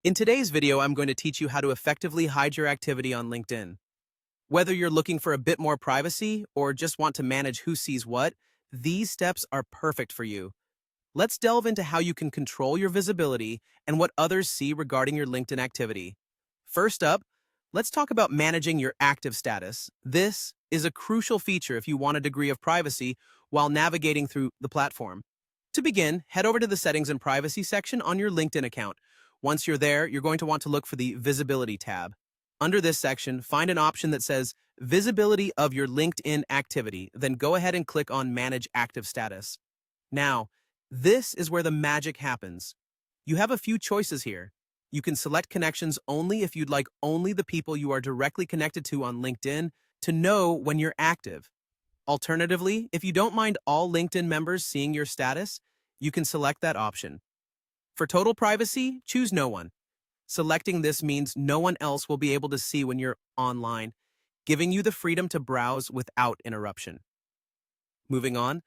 In today's video, I'm going to teach you how to effectively hide your activity on LinkedIn. Whether you're looking for a bit more privacy or just want to manage who sees what, these steps are perfect for you. Let's delve into how you can control your visibility and what others see regarding your LinkedIn activity. First up, let's talk about managing your active status. This is a crucial feature if you want a degree of privacy while navigating through the platform. To begin, head over to the Settings and Privacy section on your LinkedIn account. Once you're there, you're going to want to look for the Visibility tab. Under this section, find an option that says Visibility of your LinkedIn activity, then go ahead and click on Manage Active Status. Now, this is where the magic happens. You have a few choices here. You can select connections only if you'd like only the people you are directly connected to on LinkedIn to know when you're active. Alternatively, if you don't mind all LinkedIn members seeing your status, you can select that option. For total privacy, choose no one. Selecting this means no one else will be able to see when you're online, giving you the freedom to browse without interruption. Moving on,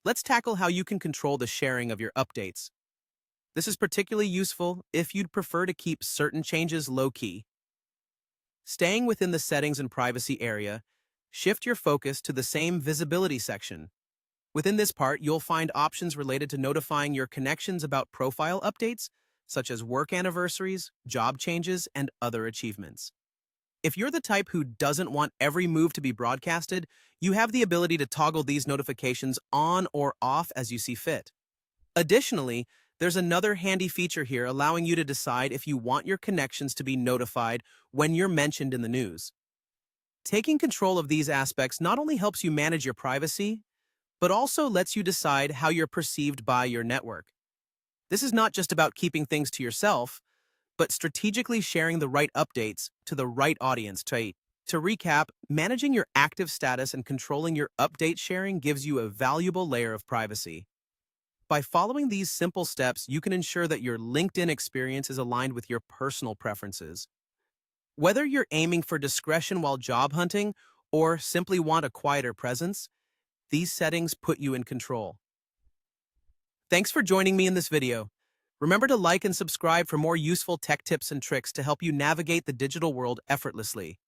let's tackle how you can control the sharing of your updates. This is particularly useful if you'd prefer to keep certain changes low-key. Staying within the Settings and Privacy area, shift your focus to the same Visibility section. Within this part, you'll find options related to notifying your connections about profile updates, such as work anniversaries, job changes, and other achievements. If you're the type who doesn't want every move to be broadcasted, you have the ability to toggle these notifications on or off as you see fit. Additionally, there's another handy feature here allowing you to decide if you want your connections to be notified when you're mentioned in the news. Taking control of these aspects not only helps you manage your privacy, but also lets you decide how you're perceived by your network. This is not just about keeping things to yourself, but strategically sharing the right updates to the right audience. To recap, managing your active status and controlling your update sharing gives you a valuable layer of privacy. By following these simple steps, you can ensure that your LinkedIn experience is aligned with your personal preferences. Whether you're aiming for discretion while job hunting or simply want a quieter presence, these settings put you in control. Thanks for joining me in this video. Remember to like and subscribe for more useful tech tips and tricks to help you navigate the digital world effortlessly.